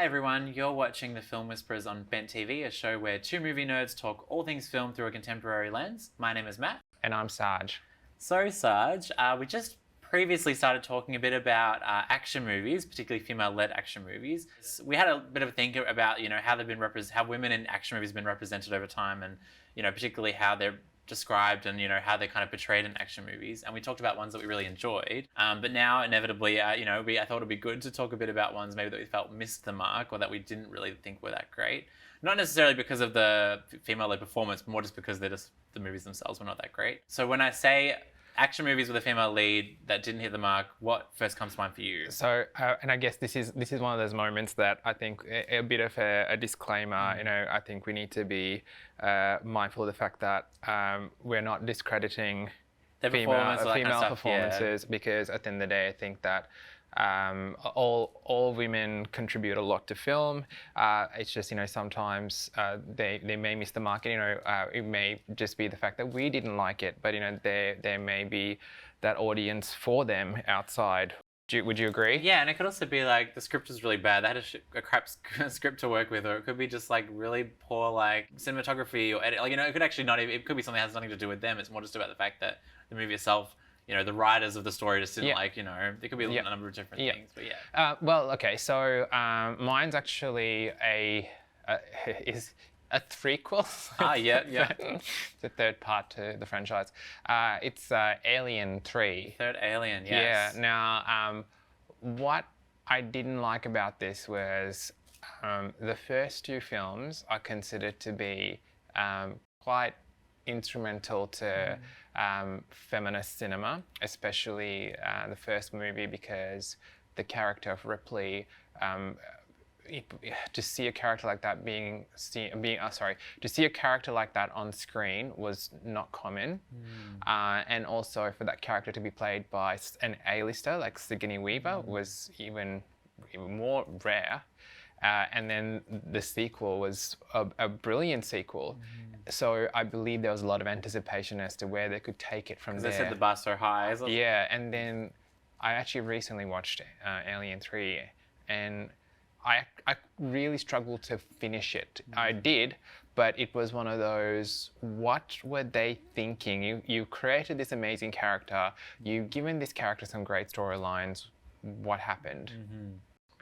Hi everyone, you're watching The Film Whisperers on Bent TV, a show where two movie nerds talk all things film through a contemporary lens. My name is Matt. And I'm Saj. So Saj, we just previously started talking a bit about action movies, particularly female-led action movies. We had a bit of a think about, how they've been how women in action movies have been represented over time, and particularly how they're described and how they're kind of portrayed in action movies, and we talked about ones that we really enjoyed, but now inevitably I thought it'd be good to talk a bit about ones maybe that we felt missed the mark or that we didn't really think were that great, not necessarily because of the female-led performance, but more just because the movies themselves were not that great. So when I say action movies with a female lead that didn't hit the mark, what first comes to mind for you? So, and I guess this is one of those moments that I think a bit of a disclaimer. I think we need to be mindful of the fact that we're not discrediting female performances, because at the end of the day, I think that all women contribute a lot to film. It's just sometimes they may miss the mark. It may just be the fact that we didn't like it, but there may be that audience for them outside. Would you agree? Yeah, and it could also be like the script was really bad. They had a crap script to work with, or it could be just like really poor cinematography or edit. It could actually not even. It could be something that has nothing to do with them. It's more just about the fact that the movie itself, the writers of the story just didn't there could be a number of different things, but yeah. Well, okay, so mine's actually is a threequel. Yeah. The third part to the franchise. It's Alien 3. Third Alien, yes. Yeah, now, what I didn't like about this was the first two films are considered to be quite instrumental to feminist cinema, especially the first movie, because the character of Ripley, to see a character like that to see a character like that on screen was not common, and also for that character to be played by an A-lister like Sigourney Weaver was even more rare. And then the sequel was a brilliant sequel. So I believe there was a lot of anticipation as to where they could take it from there. They set the bar so high. Yeah, and then I actually recently watched Alien 3, and I really struggled to finish it. I did, but it was one of those, what were they thinking? You created this amazing character, you've given this character some great storylines, what happened?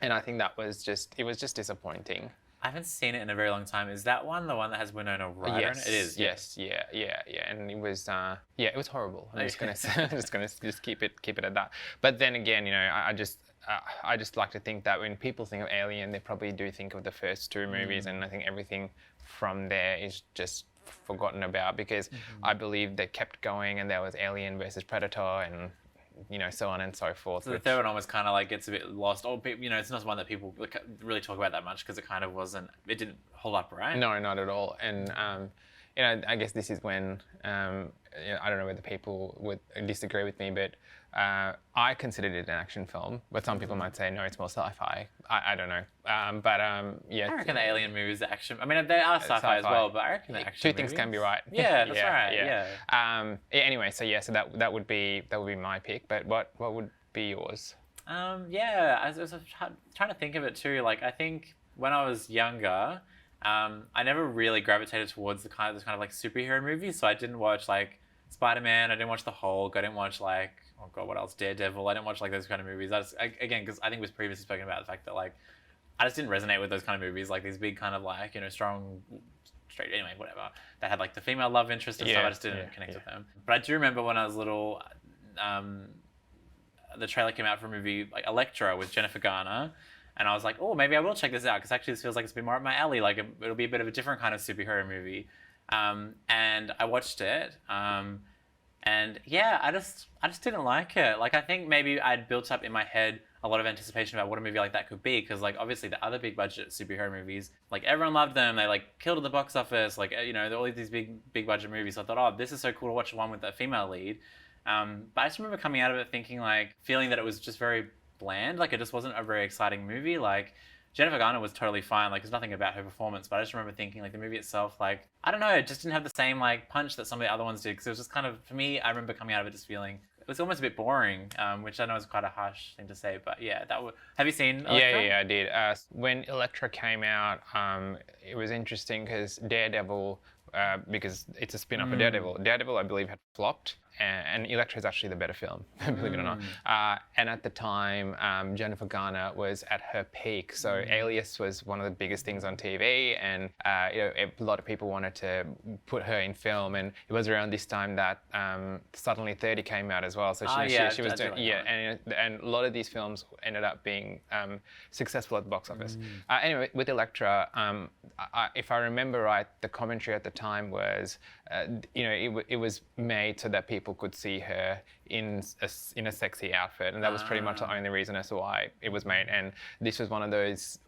And I think that was just disappointing. I haven't seen it in a very long time. Is that the one that has Winona Ryder? Yes, it is. Yes, yeah. And it was, it was horrible. I'm just gonna keep it at that. But then again, I just like to think that when people think of Alien, they probably do think of the first two movies, and I think everything from there is just forgotten about, because I believe they kept going, and there was Alien versus Predator, and so on and so forth. So the third one almost kind of gets a bit lost. Or it's not one that people really talk about that much, because it kind of it didn't hold up, right? No, not at all. And I guess this is when I don't know whether people would disagree with me, but I considered it an action film, but some people might say no, it's more sci-fi. I don't know, yeah. I reckon the Alien movies are action. I mean, they are sci-fi as well, but I reckon the action. Two things can be right. Yeah, that's right. Yeah. Anyway, so that would be my pick. But what would be yours? I was trying to think of it too. I think when I was younger, I never really gravitated towards this kind of superhero movies. So I didn't watch Spider-Man. I didn't watch The Hulk. I didn't watch oh god, what else? Daredevil. I didn't watch those kind of movies. Again, because I think we've previously spoken about the fact that I just didn't resonate with those kind of movies, these big kind of strong, straight. Anyway, whatever. They had the female love interest and stuff. I just didn't connect with them. But I do remember when I was little, the trailer came out for a movie Elektra with Jennifer Garner. And I was like, oh, maybe I will check this out, because actually this feels like it's a bit more up my alley. It'll be a bit of a different kind of superhero movie. And I watched it. And yeah, I just didn't like it. I think maybe I'd built up in my head a lot of anticipation about what a movie like that could be, because obviously the other big budget superhero movies, everyone loved them. They killed at the box office. All of these big budget movies. So I thought, oh, this is so cool to watch one with a female lead. But I just remember coming out of it thinking feeling that it was just very bland. It just wasn't a very exciting movie. Jennifer Garner was totally fine. There's nothing about her performance, but I just remember thinking the movie itself, I don't know, it just didn't have the same punch that some of the other ones did, because it was just kind of, for me, I remember coming out of it just feeling it was almost a bit boring, which I know is quite a harsh thing to say, but yeah, have you seen Elektra? Yeah, I did. When Elektra came out, it was interesting because Daredevil, because it's a spin-off of Daredevil. Daredevil, I believe, had flopped, and Elektra is actually the better film, believe it or not. And at the time, Jennifer Garner was at her peak, so Alias was one of the biggest things on TV, and a lot of people wanted to put her in film, and it was around this time that Suddenly 30 came out as well. So she was doing, and a lot of these films ended up being successful at the box office. Anyway, with Elektra, if I remember right, the commentary at the time was, it was made so that people could see her in a sexy outfit, and that was pretty much the only reason as to why it was made. And this was one of those,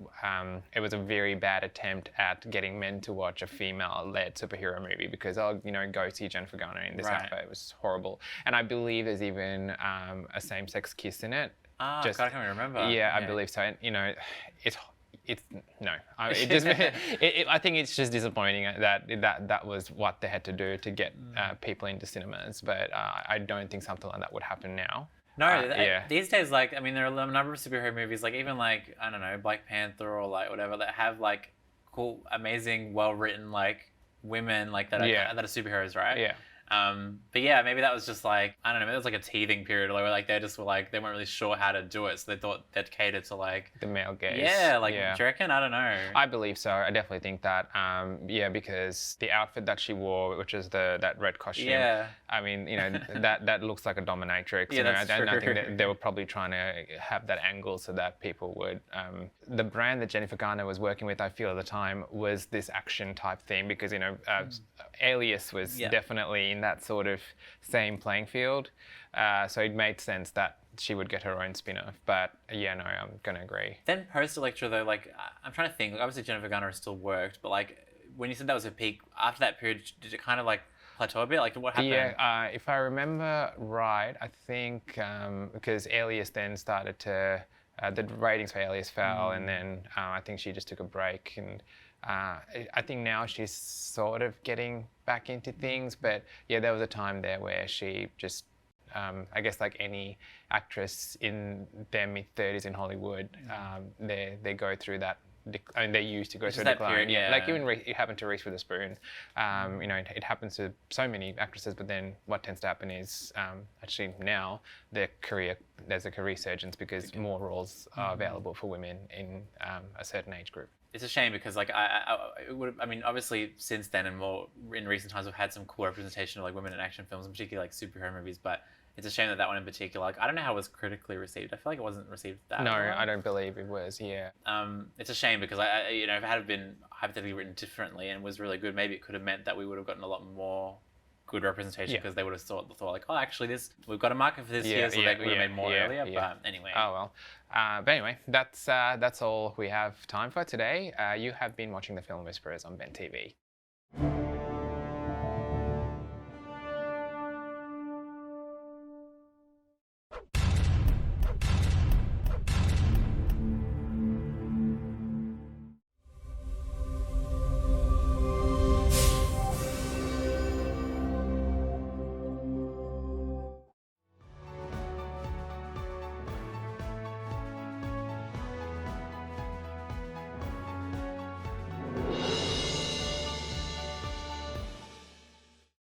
it was a very bad attempt at getting men to watch a female-led superhero movie because, go see Jennifer Garner in this outfit. It was horrible. And I believe there's even a same-sex kiss in it. God, I can't remember. Yeah, I believe so. And, I think it's just disappointing that was what they had to do to get people into cinemas. But I don't think something like that would happen now. No, these days, there are a number of superhero movies, I don't know, Black Panther or whatever, that have cool, amazing, well-written women that are superheroes, right? Yeah. But yeah, maybe that was just I don't know, maybe it was a teething period where they just were they weren't really sure how to do it, so they thought they'd cater to the male gaze. Yeah, do you reckon? I don't know. I believe so. I definitely think that. Because the outfit that she wore, which is that red costume. Yeah. I mean, that looks like a dominatrix. Yeah, that's true. I think that they were probably trying to have that angle so that people would. The brand that Jennifer Garner was working with, I feel at the time, was this action type theme because Alias was definitely in that sort of same playing field. So it made sense that she would get her own spin-off. But yeah, no, I'm going to agree. Then post-Elektra though, I'm trying to think, obviously Jennifer Garner still worked, but when you said that was her peak, after that period, did it kind of plateau a bit? What happened? Yeah, if I remember right, I think because Alias then started to, the ratings for Alias fell, and then I think she just took a break, and I think now she's sort of getting back into things, but yeah, there was a time there where she just, I guess like any actress in their mid-30s in Hollywood, they go through that. They used to go through a decline. Period, even it happened to Reese Witherspoon. It happens to so many actresses. But then what tends to happen is actually now there's a career resurgence because more roles are available for women in a certain age group. It's a shame because obviously since then and more in recent times we've had some cool representation of women in action films, and particularly superhero movies, but it's a shame that one in particular, I don't know how it was critically received. I feel like it wasn't received that well. No, I don't believe it was, yeah. It's a shame because if it had been hypothetically written differently and was really good, maybe it could have meant that we would have gotten a lot more good representation because they would have thought actually we've got a market for this here, so they could have made more earlier. But anyway. Oh well. But anyway, that's all we have time for today. You have been watching The Film Whisperers on Ben TV.